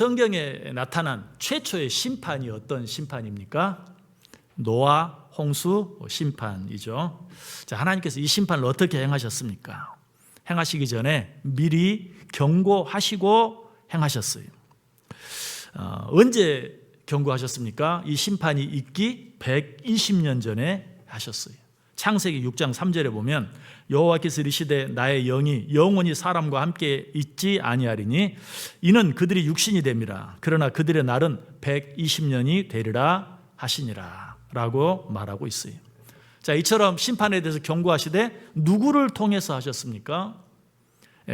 성경에 나타난 최초의 심판이 어떤 심판입니까? 노아 홍수 심판이죠. 자, 하나님께서 이 심판을 어떻게 행하셨습니까? 행하시기 전에 미리 경고하시고 행하셨어요. 언제 경고하셨습니까? 이 심판이 있기 120년 전에 하셨어요. 창세기 6장 3절에 보면 여호와께서 이르시되 나의 영이 영원히 사람과 함께 있지 아니하리니 이는 그들이 육신이 됨이라. 그러나 그들의 날은 120년이 되리라 하시니라 라고 말하고 있어요. 자, 이처럼 심판에 대해서 경고하시되 누구를 통해서 하셨습니까?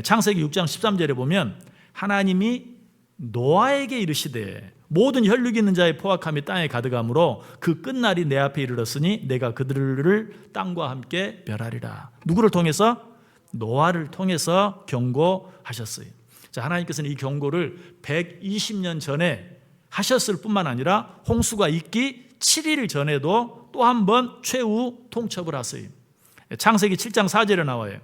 창세기 6장 13절에 보면 하나님이 노아에게 이르시되 모든 혈육 있는 자의 포악함이 땅에 가득하므로 그 끝날이 내 앞에 이르렀으니 내가 그들을 땅과 함께 멸하리라. 누구를 통해서? 노아를 통해서 경고하셨어요. 자, 하나님께서는 이 경고를 120년 전에 하셨을 뿐만 아니라 홍수가 있기 7일 전에도 또 한 번 최후 통첩을 하세요. 창세기 7장 4절에 나와요.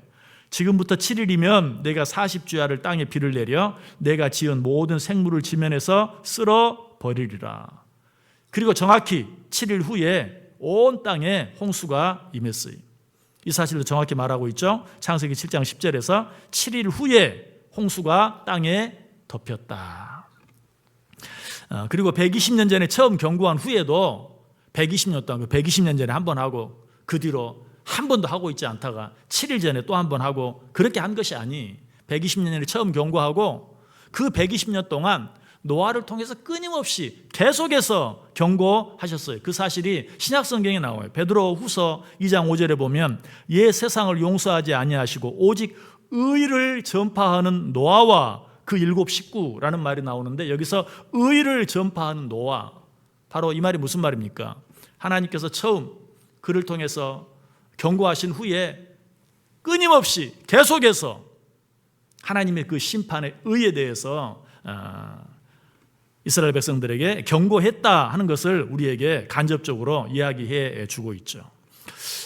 지금부터 7일이면 내가 40주야를 땅에 비를 내려 내가 지은 모든 생물을 지면에서 쓸어 버리리라. 그리고 정확히 7일 후에 온 땅에 홍수가 임했어요. 이 사실을 정확히 말하고 있죠. 창세기 7장 10절에서 7일 후에 홍수가 땅에 덮였다. 그리고 120년 전에 처음 경고한 후에도 120년 동안 120년 전에 한 번 하고 그 뒤로 한 번도 하고 있지 않다가 7일 전에 또 한 번 하고 그렇게 한 것이 아니 120년 전에 처음 경고하고 그 120년 동안 노아를 통해서 끊임없이 계속해서 경고하셨어요. 그 사실이 신약 성경에 나와요. 베드로 후서 2장 5절에 보면 옛 세상을 용서하지 아니하시고 오직 의를 전파하는 노아와 그 7 식구라는 말이 나오는데 여기서 의를 전파하는 노아, 바로 이 말이 무슨 말입니까? 하나님께서 처음 그를 통해서 경고하신 후에 끊임없이 계속해서 하나님의 그 심판의 의에 대해서 이스라엘 백성들에게 경고했다 하는 것을 우리에게 간접적으로 이야기해 주고 있죠.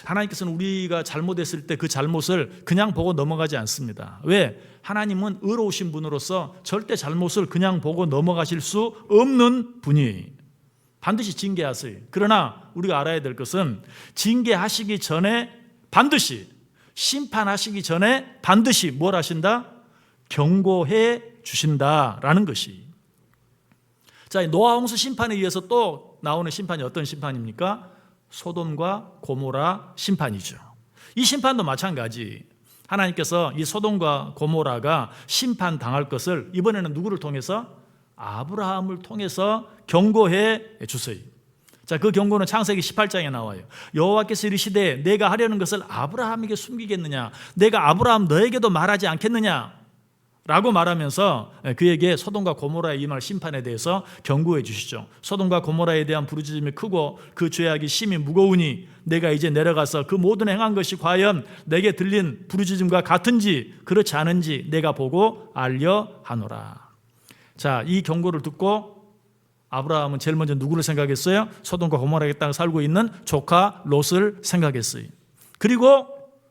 하나님께서는 우리가 잘못했을 때 그 잘못을 그냥 보고 넘어가지 않습니다. 왜? 하나님은 의로우신 분으로서 절대 잘못을 그냥 보고 넘어가실 수 없는 분이 반드시 징계하세요. 그러나 우리가 알아야 될 것은 징계하시기 전에 반드시, 심판하시기 전에 반드시 뭘 하신다? 경고해 주신다라는 것이. 자, 노아 홍수 심판에 의해서 또 나오는 심판이 어떤 심판입니까? 소돔과 고모라 심판이죠. 이 심판도 마찬가지. 하나님께서 이 소돔과 고모라가 심판당할 것을 이번에는 누구를 통해서? 아브라함을 통해서 경고해 주세요. 자, 그 경고는 창세기 18장에 나와요. 여호와께서 이르시되 내가 하려는 것을 아브라함에게 숨기겠느냐? 내가 아브라함 너에게도 말하지 않겠느냐? 라고 말하면서 그에게 소돔과 고모라에 임할 심판에 대해서 경고해 주시죠. 소돔과 고모라에 대한 부르짖음이 크고 그 죄악이 심히 무거우니 내가 이제 내려가서 그 모든 행한 것이 과연 내게 들린 부르짖음과 같은지 그렇지 않은지 내가 보고 알려 하노라. 자, 이 경고를 듣고 아브라함은 제일 먼저 누구를 생각했어요? 소돔과 고모라의 땅에 살고 있는 조카 롯을 생각했어요. 그리고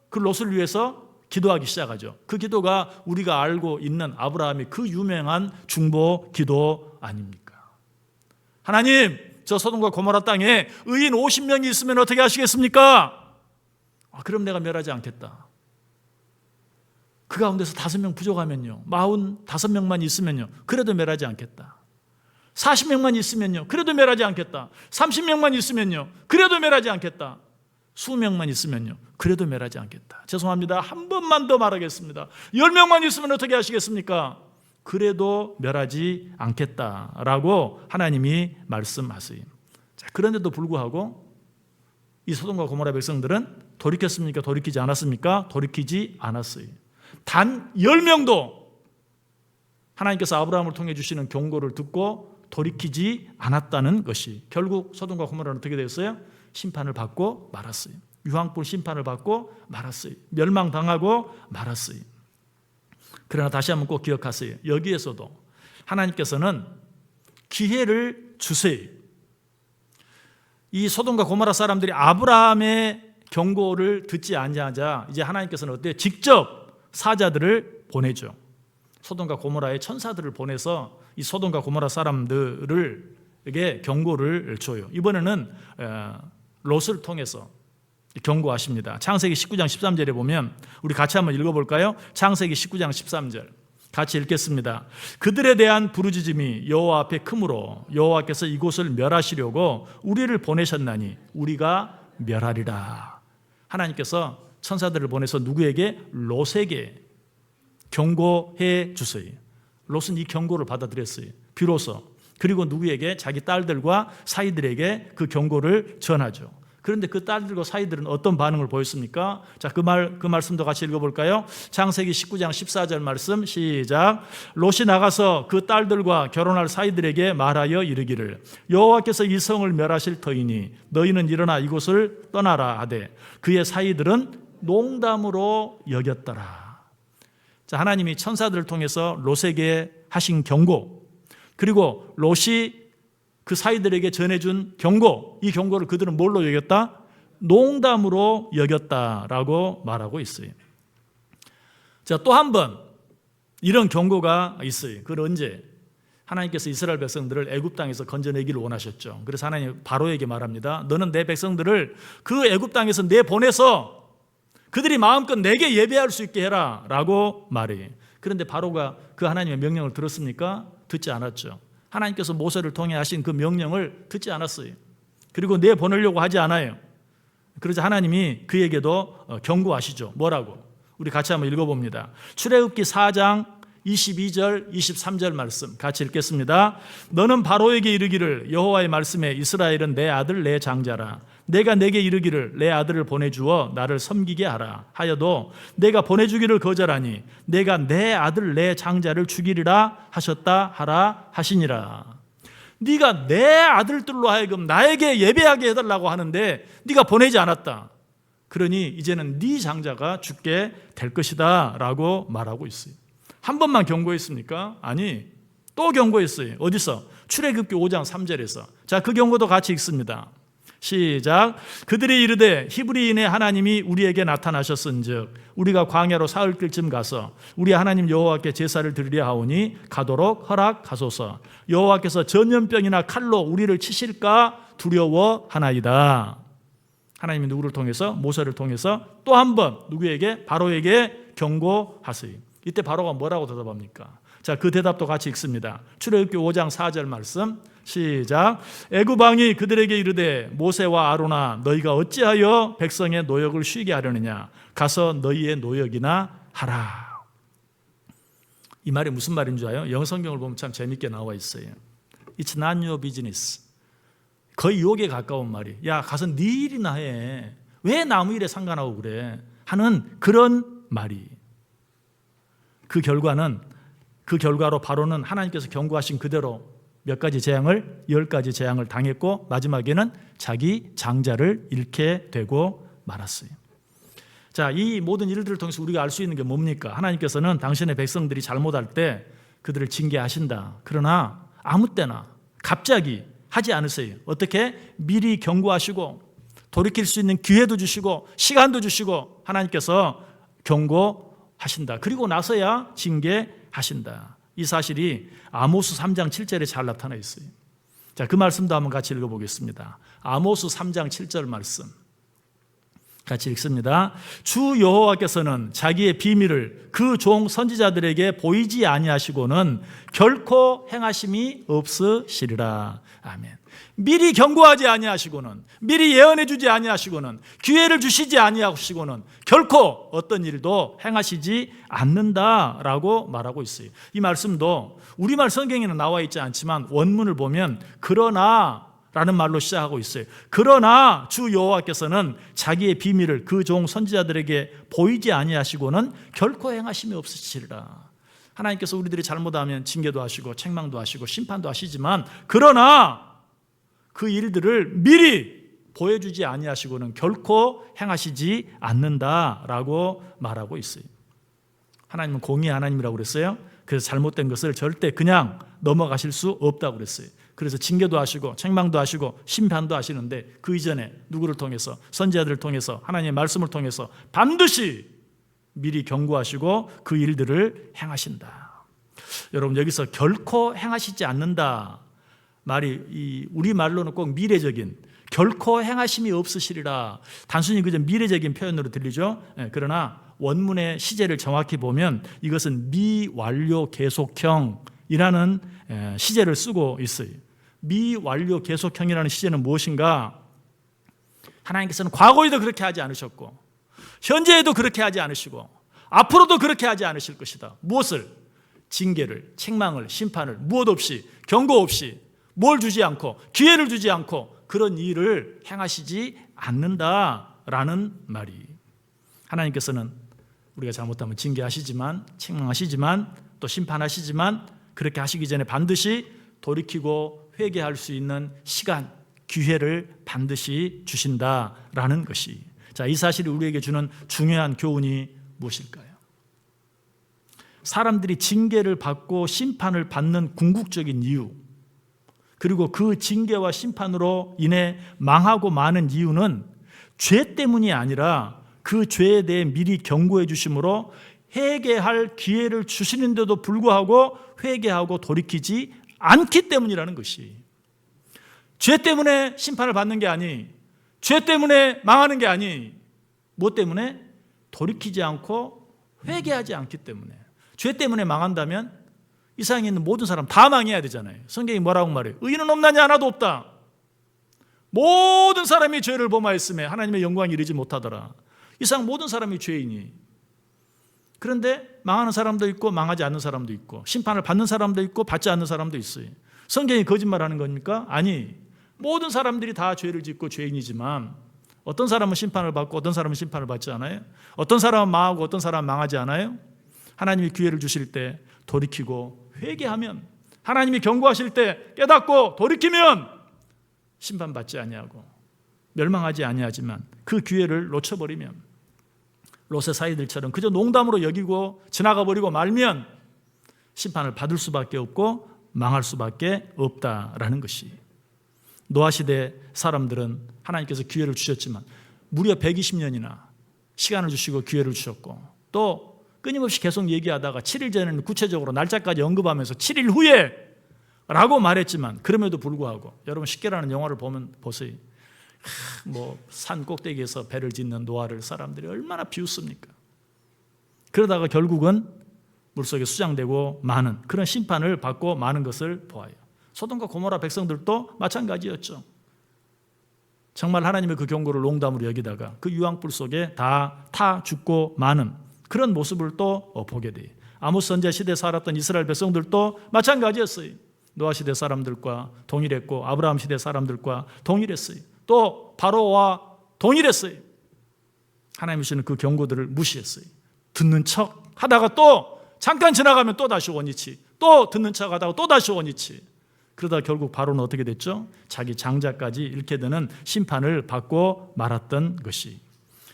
그 롯을 위해서 기도하기 시작하죠. 그 기도가 우리가 알고 있는 아브라함의 그 유명한 중보 기도 아닙니까? 하나님, 저 소돔과 고모라 땅에 의인 50명이 있으면 어떻게 하시겠습니까? 그럼 내가 멸하지 않겠다. 그 가운데서 5명 부족하면요, 45명만 있으면요, 그래도 멸하지 않겠다. 40명만 있으면요, 그래도 멸하지 않겠다. 30명만 있으면요, 그래도 멸하지 않겠다. 수명만 있으면요, 그래도 멸하지 않겠다. 죄송합니다. 한 번만 더 말하겠습니다. 10명만 있으면 어떻게 하시겠습니까? 그래도 멸하지 않겠다라고 하나님이 말씀하세요. 자, 그런데도 불구하고 이 소돔과 고모라 백성들은 돌이켰습니까? 돌이키지 않았습니까? 돌이키지 않았어요. 단 10명도 하나님께서 아브라함을 통해 주시는 경고를 듣고 돌이키지 않았다는 것이 결국 소돔과 고모라는 어떻게 되었어요? 심판을 받고 말았어요. 유황불 심판을 받고 말았어요. 멸망당하고 말았어요. 그러나 다시 한번 꼭 기억하세요. 여기에서도 하나님께서는 기회를 주세요. 이 소돔과 고모라 사람들이 아브라함의 경고를 듣지 않자 이제 하나님께서는 어때요? 직접 사자들을 보내죠. 소돔과 고모라의 천사들을 보내서 이 소돔과 고모라 사람들에게 경고를 줘요. 이번에는 롯을 통해서 경고하십니다. 창세기 19장 13절에 보면 우리 같이 한번 읽어볼까요? 창세기 19장 13절 같이 읽겠습니다. 그들에 대한 부르짖음이 여호와 앞에 크므로 여호와께서 이곳을 멸하시려고 우리를 보내셨나니 우리가 멸하리라. 하나님께서 천사들을 보내서 누구에게? 롯에게 경고해 주세요. 롯은 이 경고를 받아들였어요. 비로소. 그리고 누구에게? 자기 딸들과 사이들에게 그 경고를 전하죠. 그런데 그 딸들과 사이들은 어떤 반응을 보였습니까? 자, 그 말씀도 같이 읽어볼까요? 창세기 19장 14절 말씀 시작. 롯이 나가서 그 딸들과 결혼할 사이들에게 말하여 이르기를 여호와께서 이 성을 멸하실 터이니 너희는 일어나 이곳을 떠나라 하되 그의 사이들은 농담으로 여겼더라. 자, 하나님이 천사들을 통해서 롯에게 하신 경고, 그리고 롯이 그 사이들에게 전해준 경고, 이 경고를 그들은 뭘로 여겼다? 농담으로 여겼다라고 말하고 있어요. 자, 또 한 번 이런 경고가 있어요. 그건 언제? 하나님께서 이스라엘 백성들을 애굽 땅에서 건져내기를 원하셨죠. 그래서 하나님 바로에게 말합니다. 너는 내 백성들을 그 애굽 땅에서 내보내서 그들이 마음껏 내게 예배할 수 있게 해라 라고 말해요. 그런데 바로가 그 하나님의 명령을 들었습니까? 듣지 않았죠. 하나님께서 모세를 통해 하신 그 명령을 듣지 않았어요. 그리고 내보내려고 하지 않아요. 그러자 하나님이 그에게도 경고하시죠. 뭐라고? 우리 같이 한번 읽어봅니다. 출애굽기 4장 22절 23절 말씀 같이 읽겠습니다. 너는 바로에게 이르기를 여호와의 말씀에 이스라엘은 내 아들 내 장자라. 내가 내게 이르기를 내 아들을 보내주어 나를 섬기게 하라 하여도 내가 보내주기를 거절하니 내가 내 아들 내 장자를 죽이리라 하셨다 하라 하시니라. 네가 내 아들들로 하여금 나에게 예배하게 해달라고 하는데 네가 보내지 않았다. 그러니 이제는 네 장자가 죽게 될 것이다 라고 말하고 있어요. 한 번만 경고했습니까? 아니, 또 경고했어요. 어디서? 출애굽기 5장 3절에서. 자, 그 경고도 같이 읽습니다. 시작. 그들이 이르되 히브리인의 하나님이 우리에게 나타나셨은즉 우리가 광야로 사흘길쯤 가서 우리 하나님 여호와께 제사를 드리려 하오니 가도록 허락하소서. 여호와께서 전염병이나 칼로 우리를 치실까 두려워하나이다. 하나님이 누구를 통해서? 모세를 통해서 또 한 번 누구에게? 바로에게 경고하세요. 이때 바로가 뭐라고 대답합니까? 자, 그 대답도 같이 읽습니다. 출애굽기 5장 4절 말씀 시작. 애굽 왕이 그들에게 이르되 모세와 아론아 너희가 어찌하여 백성의 노역을 쉬게 하려느냐 가서 너희의 노역이나 하라. 이 말이 무슨 말인 줄 알아요? 영어 성경을 보면 참 재밌게 나와 있어요. It's not your business. 거의 욕에 가까운 말이. 야, 가서 네 일이나 해. 왜 나무 일에 상관하고 그래? 하는 그런 말이. 그 결과로 바로는 하나님께서 경고하신 그대로 몇 가지 재앙을 10가지 재앙을 당했고 마지막에는 자기 장자를 잃게 되고 말았어요. 자, 이 모든 일들을 통해서 우리가 알 수 있는 게 뭡니까? 하나님께서는 당신의 백성들이 잘못할 때 그들을 징계하신다. 그러나 아무 때나 갑자기 하지 않으세요. 어떻게? 미리 경고하시고 돌이킬 수 있는 기회도 주시고 시간도 주시고 하나님께서 경고하신다. 그리고 나서야 징계하신다. 이 사실이 아모스 3장 7절에 잘 나타나 있어요. 자, 그 말씀도 한번 같이 읽어보겠습니다. 아모스 3장 7절 말씀 같이 읽습니다. 주 여호와께서는 자기의 비밀을 그 종 선지자들에게 보이지 아니하시고는 결코 행하심이 없으시리라. 아멘. 미리 경고하지 아니하시고는, 미리 예언해 주지 아니하시고는, 기회를 주시지 아니하시고는 결코 어떤 일도 행하시지 않는다라고 말하고 있어요. 이 말씀도 우리말 성경에는 나와 있지 않지만 원문을 보면 그러나 라는 말로 시작하고 있어요. 그러나 주 여호와께서는 자기의 비밀을 그 종 선지자들에게 보이지 아니하시고는 결코 행하심이 없으시리라. 하나님께서 우리들이 잘못하면 징계도 하시고 책망도 하시고 심판도 하시지만 그러나 그 일들을 미리 보여주지 아니하시고는 결코 행하시지 않는다라고 말하고 있어요. 하나님은 공의의 하나님이라고 그랬어요. 그래서 잘못된 것을 절대 그냥 넘어가실 수 없다고 그랬어요. 그래서 징계도 하시고 책망도 하시고 심판도 하시는데 그 이전에 누구를 통해서? 선지자들을 통해서 하나님의 말씀을 통해서 반드시 미리 경고하시고 그 일들을 행하신다. 여러분 여기서 결코 행하시지 않는다 말이 우리 말로는 꼭 미래적인 결코 행하심이 없으시리라 단순히 그저 미래적인 표현으로 들리죠. 그러나 원문의 시제를 정확히 보면 이것은 미완료 계속형이라는 시제를 쓰고 있어요. 미완료 계속형이라는 시제는 무엇인가? 하나님께서는 과거에도 그렇게 하지 않으셨고 현재에도 그렇게 하지 않으시고 앞으로도 그렇게 하지 않으실 것이다. 무엇을? 징계를, 책망을, 심판을 무엇 없이, 경고 없이, 뭘 주지 않고, 기회를 주지 않고 그런 일을 행하시지 않는다라는 말이. 하나님께서는 우리가 잘못하면 징계하시지만, 책망하시지만, 또 심판하시지만 그렇게 하시기 전에 반드시 돌이키고 회개할 수 있는 시간, 기회를 반드시 주신다라는 것이. 자, 이 사실이 우리에게 주는 중요한 교훈이 무엇일까요? 사람들이 징계를 받고 심판을 받는 궁극적인 이유, 그리고 그 징계와 심판으로 인해 망하고 마는 이유는 죄 때문이 아니라 그 죄에 대해 미리 경고해 주심으로 회개할 기회를 주시는데도 불구하고 회개하고 돌이키지 않기 때문이라는 것이. 죄 때문에 심판을 받는 게 아니, 죄 때문에 망하는 게 아니, 뭐 때문에? 돌이키지 않고 회개하지 않기 때문에. 죄 때문에 망한다면 이 세상에 있는 모든 사람 다 망해야 되잖아요. 성경이 뭐라고 말해요? 의인은 없나니 하나도 없다. 모든 사람이 죄를 범하였음에 하나님의 영광에 이르지 못하더라. 이 세상 모든 사람이 죄인이. 그런데 망하는 사람도 있고 망하지 않는 사람도 있고 심판을 받는 사람도 있고 받지 않는 사람도 있어요. 성경이 거짓말하는 겁니까? 아니, 모든 사람들이 다 죄를 짓고 죄인이지만 어떤 사람은 심판을 받고 어떤 사람은 심판을 받지 않아요? 어떤 사람은 망하고 어떤 사람은 망하지 않아요? 하나님이 기회를 주실 때 돌이키고 회개하면, 하나님이 경고하실 때 깨닫고 돌이키면 심판받지 아니하고 멸망하지 아니하지만 그 기회를 놓쳐버리면, 롯의 사이들처럼 그저 농담으로 여기고 지나가버리고 말면 심판을 받을 수밖에 없고 망할 수밖에 없다라는 것이. 노아 시대 사람들은 하나님께서 기회를 주셨지만 무려 120년이나 시간을 주시고 기회를 주셨고, 또 끊임없이 계속 얘기하다가 7일 전에는 구체적으로 날짜까지 언급하면서 7일 후에 라고 말했지만 그럼에도 불구하고 여러분 십계라는 영화를 보면 보세요. 뭐 산 꼭대기에서 배를 짓는 노아를 사람들이 얼마나 비웃습니까? 그러다가 결국은 물속에 수장되고 마는 그런 심판을 받고 마는 것을 보아요. 소돔과 고모라 백성들도 마찬가지였죠. 정말 하나님의 그 경고를 농담으로 여기다가 그 유황불 속에 다 타 죽고 마는 그런 모습을 또 보게 돼요. 아모스 선지자 시대에 살았던 이스라엘 백성들도 마찬가지였어요. 노아 시대 사람들과 동일했고 아브라함 시대 사람들과 동일했어요. 또 바로와 동일했어요. 하나님 주시는 그 경고들을 무시했어요. 듣는 척 하다가 또 잠깐 지나가면 또 다시 원위치, 또 듣는 척 하다가 또 다시 원위치. 그러다 결국 바로는 어떻게 됐죠? 자기 장자까지 잃게 되는 심판을 받고 말았던 것이.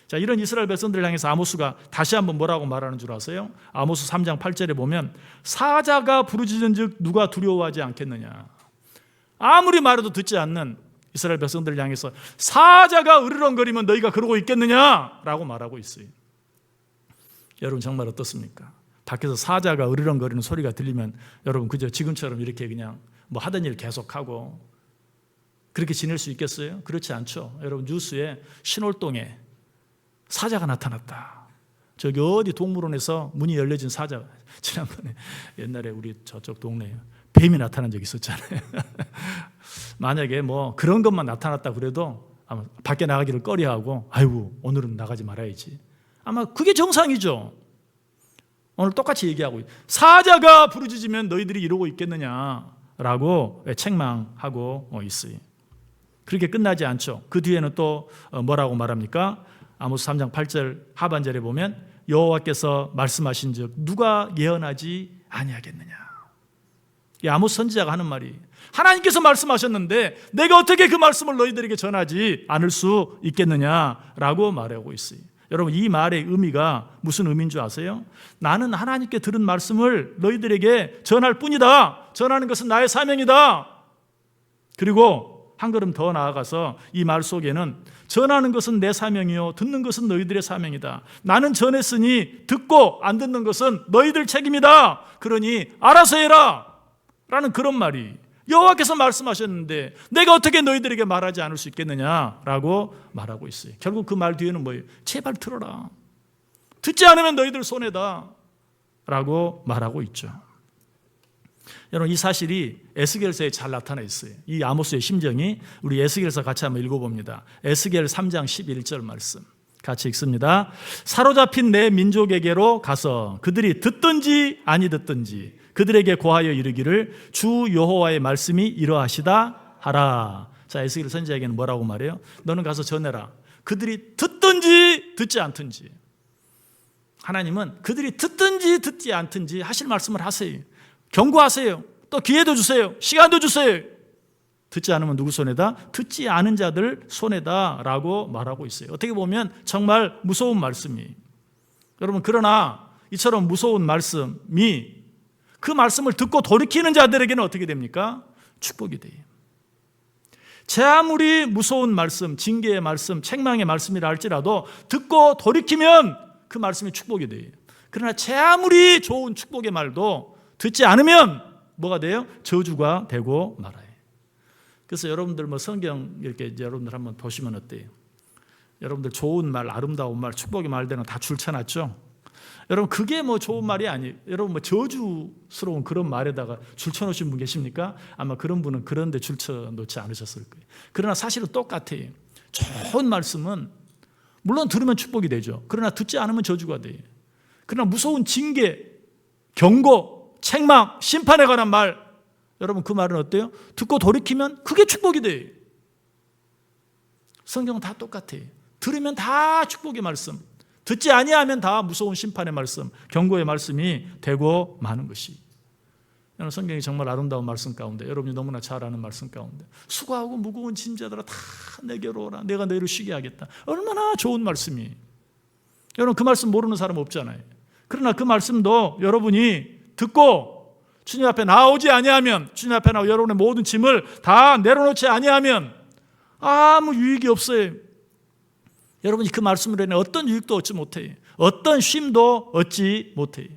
자, 이런 이스라엘 백성들을 향해서 아모스가 다시 한번 뭐라고 말하는 줄 아세요? 아모스 3장 8절에 보면 사자가 부르짖은 즉 누가 두려워하지 않겠느냐. 아무리 말해도 듣지 않는 이스라엘 백성들을 향해서 사자가 으르렁거리면 너희가 그러고 있겠느냐라고 말하고 있어요. 여러분 정말 어떻습니까? 밖에서 사자가 으르렁거리는 소리가 들리면 여러분 그저 지금처럼 이렇게 그냥 뭐 하던 일 계속하고 그렇게 지낼 수 있겠어요? 그렇지 않죠. 여러분 뉴스에 신월동에 사자가 나타났다. 저기 어디 동물원에서 문이 열려진 사자. 지난번에 옛날에 우리 저쪽 동네에 뱀이 나타난 적이 있었잖아요. 만약에 뭐 그런 것만 나타났다 그래도 아마 밖에 나가기를 꺼려하고 아이고 오늘은 나가지 말아야지. 아마 그게 정상이죠. 오늘 똑같이 얘기하고 사자가 부르짖으면 너희들이 이러고 있겠느냐라고 책망하고 있어요. 그렇게 끝나지 않죠. 그 뒤에는 또 뭐라고 말합니까? 아모스 3장 8절 하반절에 보면 여호와께서 말씀하신 즉 누가 예언하지 아니하겠느냐. 이 아모스 선지자가 하는 말이 하나님께서 말씀하셨는데 내가 어떻게 그 말씀을 너희들에게 전하지 않을 수 있겠느냐라고 말하고 있어요. 여러분 이 말의 의미가 무슨 의미인 줄 아세요? 나는 하나님께 들은 말씀을 너희들에게 전할 뿐이다. 전하는 것은 나의 사명이다. 그리고 한 걸음 더 나아가서 이 말 속에는 전하는 것은 내 사명이요 듣는 것은 너희들의 사명이다. 나는 전했으니 듣고 안 듣는 것은 너희들 책임이다. 그러니 알아서 해라 라는 그런 말이 여호와께서 말씀하셨는데 내가 어떻게 너희들에게 말하지 않을 수 있겠느냐라고 말하고 있어요. 결국 그 말 뒤에는 뭐예요? 제발 들어라. 듣지 않으면 너희들 손해다 라고 말하고 있죠. 여러분 이 사실이 에스겔서에 잘 나타나 있어요. 이 아모스의 심정이 우리 에스겔서 같이 한번 읽어봅니다. 에스겔 3장 11절 말씀 같이 읽습니다. 사로잡힌 내 민족에게로 가서 그들이 듣든지 아니 듣든지 그들에게 고하여 이르기를 주 여호와의 말씀이 이러하시다 하라. 자, 에스겔 선지자에게는 뭐라고 말해요? 너는 가서 전해라. 그들이 듣든지 듣지 않든지. 하나님은 그들이 듣든지 듣지 않든지 하실 말씀을 하세요. 경고하세요. 또 기회도 주세요. 시간도 주세요. 듣지 않으면 누구 손해다? 듣지 않은 자들 손해다 라고 말하고 있어요. 어떻게 보면 정말 무서운 말씀이. 여러분 그러나 이처럼 무서운 말씀이 그 말씀을 듣고 돌이키는 자들에게는 어떻게 됩니까? 축복이 돼요. 제 아무리 무서운 말씀, 징계의 말씀, 책망의 말씀이라 할지라도 듣고 돌이키면 그 말씀이 축복이 돼요. 그러나 제 아무리 좋은 축복의 말도 듣지 않으면 뭐가 돼요? 저주가 되고 말아요. 그래서 여러분들 뭐 성경 이렇게 이제 여러분들 한번 보시면 어때요? 여러분들 좋은 말, 아름다운 말, 축복의 말들은 다 줄쳐놨죠? 여러분 그게 뭐 좋은 말이 아니에요. 여러분 뭐 저주스러운 그런 말에다가 줄쳐놓으신 분 계십니까? 아마 그런 분은 그런 데 줄쳐놓지 않으셨을 거예요. 그러나 사실은 똑같아요. 좋은 말씀은 물론 들으면 축복이 되죠. 그러나 듣지 않으면 저주가 돼요. 그러나 무서운 징계, 경고, 책망, 심판에 관한 말, 여러분 그 말은 어때요? 듣고 돌이키면 그게 축복이 돼요. 성경은 다 똑같아요. 들으면 다 축복의 말씀, 듣지 아니하면 다 무서운 심판의 말씀, 경고의 말씀이 되고 마는 것이. 여러분 성경이 정말 아름다운 말씀 가운데, 여러분이 너무나 잘 아는 말씀 가운데 수고하고 무거운 짐자들아 다 내게로 오라. 내가 너희를 쉬게 하겠다. 얼마나 좋은 말씀이. 여러분 그 말씀 모르는 사람 없잖아요. 그러나 그 말씀도 여러분이 듣고 주님 앞에 나오지 아니하면, 주님 앞에 나오 여러분의 모든 짐을 다 내려놓지 아니하면 아무 유익이 없어요. 여러분이 그 말씀으로 인해 어떤 유익도 얻지 못해요. 어떤 쉼도 얻지 못해요.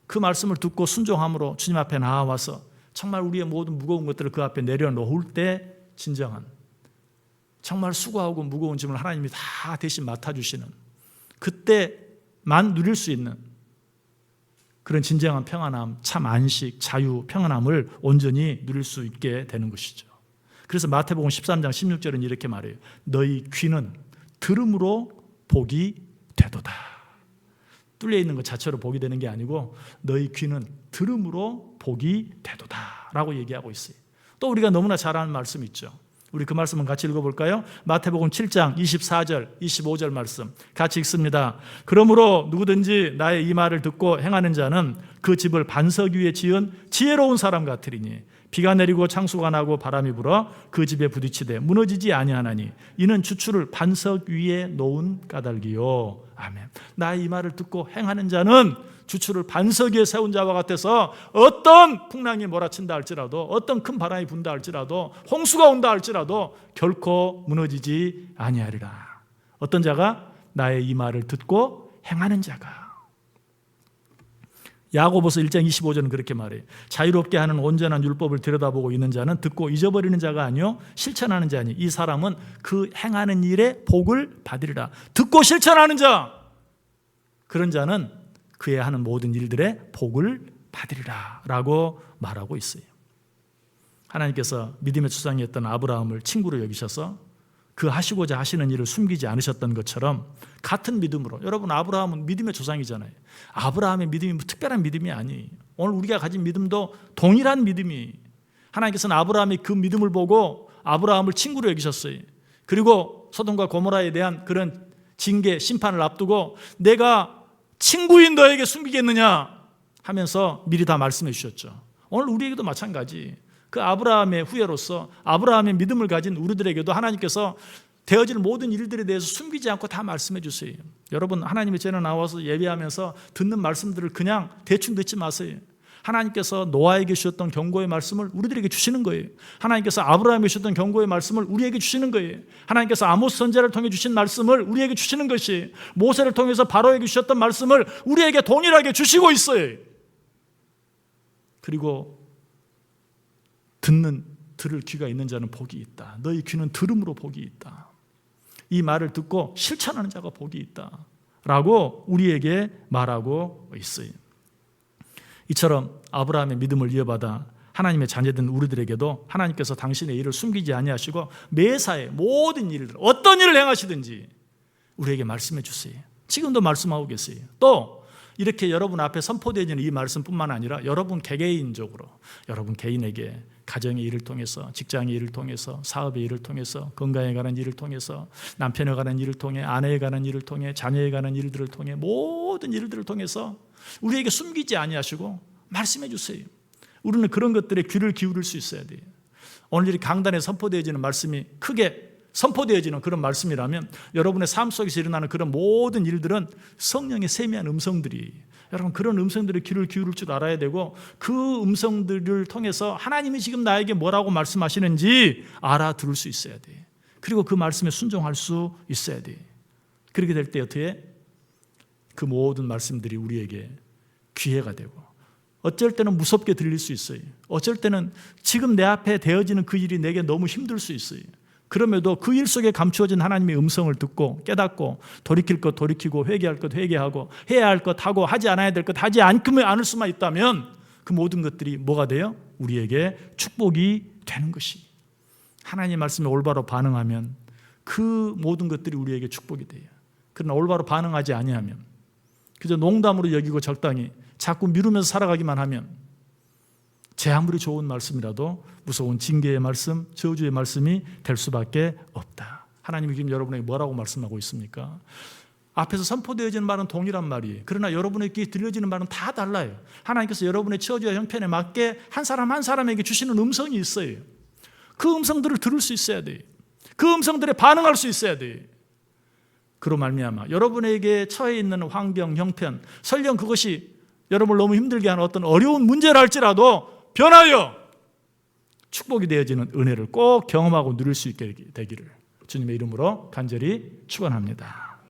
그 말씀을 듣고 순종함으로 주님 앞에 나와서 정말 우리의 모든 무거운 것들을 그 앞에 내려놓을 때 진정한, 정말 수고하고 무거운 짐을 하나님이 다 대신 맡아주시는, 그때만 누릴 수 있는 그런 진정한 평안함, 참 안식, 자유, 평안함을 온전히 누릴 수 있게 되는 것이죠. 그래서 마태복음 13장 16절은 이렇게 말해요. 너희 귀는 들음으로 복이 되도다. 뚫려 있는 것 자체로 복이 되는 게 아니고 너희 귀는 들음으로 복이 되도다 라고 얘기하고 있어요. 또 우리가 너무나 잘 아는 말씀 있죠. 우리 그 말씀은 같이 읽어볼까요? 마태복음 7장 24절 25절 말씀 같이 읽습니다. 그러므로 누구든지 나의 이 말을 듣고 행하는 자는 그 집을 반석 위에 지은 지혜로운 사람 같으리니 비가 내리고 창수가 나고 바람이 불어 그 집에 부딪히되 무너지지 아니하나니 이는 주추를 반석 위에 놓은 까닭이요. 아멘. 나의 이 말을 듣고 행하는 자는 주추를 반석 위에 세운 자와 같아서 어떤 풍랑이 몰아친다 할지라도, 어떤 큰 바람이 분다 할지라도, 홍수가 온다 할지라도 결코 무너지지 아니하리라. 어떤 자가? 나의 이 말을 듣고 행하는 자가. 야고보서 1장 25절은 그렇게 말해요. 자유롭게 하는 온전한 율법을 들여다보고 있는 자는 듣고 잊어버리는 자가 아니요 실천하는 자니 이 사람은 그 행하는 일에 복을 받으리라. 듣고 실천하는 자, 그런 자는 그의 하는 모든 일들에 복을 받으리라 라고 말하고 있어요. 하나님께서 믿음의 조상이었던 아브라함을 친구로 여기셔서 그 하시고자 하시는 일을 숨기지 않으셨던 것처럼 같은 믿음으로, 여러분 아브라함은 믿음의 조상이잖아요. 아브라함의 믿음이 뭐 특별한 믿음이 아니에요. 오늘 우리가 가진 믿음도 동일한 믿음이, 하나님께서는 아브라함의 그 믿음을 보고 아브라함을 친구로 여기셨어요. 그리고 소돔과 고모라에 대한 그런 징계, 심판을 앞두고 내가 친구인 너에게 숨기겠느냐 하면서 미리 다 말씀해 주셨죠. 오늘 우리에게도 마찬가지. 그 아브라함의 후예로서 아브라함의 믿음을 가진 우리들에게도 하나님께서 되어질 모든 일들에 대해서 숨기지 않고 다 말씀해 주세요. 여러분 하나님의 전에 나와서 예배하면서 듣는 말씀들을 그냥 대충 듣지 마세요. 하나님께서 노아에게 주셨던 경고의 말씀을 우리들에게 주시는 거예요. 하나님께서 아브라함에게 주셨던 경고의 말씀을 우리에게 주시는 거예요. 하나님께서 아모스 선지자를 통해 주신 말씀을 우리에게 주시는 것이, 모세를 통해서 바로에게 주셨던 말씀을 우리에게 동일하게 주시고 있어요. 그리고 들을 귀가 있는 자는 복이 있다. 너희 귀는 들음으로 복이 있다. 이 말을 듣고 실천하는 자가 복이 있다 라고 우리에게 말하고 있어요. 이처럼 아브라함의 믿음을 이어받아 하나님의 자녀된 우리들에게도 하나님께서 당신의 일을 숨기지 아니하시고 매사에 모든 일을, 어떤 일을 행하시든지 우리에게 말씀해 주세요. 지금도 말씀하고 계세요. 또 이렇게 여러분 앞에 선포되어지는 이 말씀뿐만 아니라 여러분 개개인적으로, 여러분 개인에게 가정의 일을 통해서, 직장의 일을 통해서, 사업의 일을 통해서, 건강에 관한 일을 통해서, 남편에 관한 일을 통해, 아내에 관한 일을 통해, 자녀에 관한 일들을 통해, 모든 일들을 통해서 우리에게 숨기지 아니하시고 말씀해 주세요. 우리는 그런 것들에 귀를 기울일 수 있어야 돼요. 오늘 이 강단에 선포되어지는 말씀이 크게 선포되어지는 그런 말씀이라면 여러분의 삶 속에서 일어나는 그런 모든 일들은 성령의 세미한 음성들이, 여러분 그런 음성들에 귀를 기울일 줄 알아야 되고, 그 음성들을 통해서 하나님이 지금 나에게 뭐라고 말씀하시는지 알아들을 수 있어야 돼. 그리고 그 말씀에 순종할 수 있어야 돼. 그렇게 될 때 어떻게? 그 모든 말씀들이 우리에게 기회가 되고, 어쩔 때는 무섭게 들릴 수 있어요. 어쩔 때는 지금 내 앞에 되어지는 그 일이 내게 너무 힘들 수 있어요. 그럼에도 그 일 속에 감추어진 하나님의 음성을 듣고 깨닫고, 돌이킬 것 돌이키고, 회개할 것 회개하고, 해야 할 것 하고, 하지 않아야 될 것 하지 않을 수만 있다면 그 모든 것들이 뭐가 돼요? 우리에게 축복이 되는 것이. 하나님 말씀에 올바로 반응하면 그 모든 것들이 우리에게 축복이 돼요. 그러나 올바로 반응하지 아니하면, 그저 농담으로 여기고 적당히 자꾸 미루면서 살아가기만 하면 제 아무리 좋은 말씀이라도 무서운 징계의 말씀, 저주의 말씀이 될 수밖에 없다. 하나님이 지금 여러분에게 뭐라고 말씀하고 있습니까? 앞에서 선포되어지는 말은 동일한 말이에요. 그러나 여러분에게 들려지는 말은 다 달라요. 하나님께서 여러분의 처지와 형편에 맞게 한 사람 한 사람에게 주시는 음성이 있어요. 그 음성들을 들을 수 있어야 돼요. 그 음성들에 반응할 수 있어야 돼요. 그로 말미암아 여러분에게 처해 있는 환경, 형편, 설령 그것이 여러분을 너무 힘들게 하는 어떤 어려운 문제라 할지라도 변하여 축복이 되어지는 은혜를 꼭 경험하고 누릴 수 있게 되기를 주님의 이름으로 간절히 축원합니다.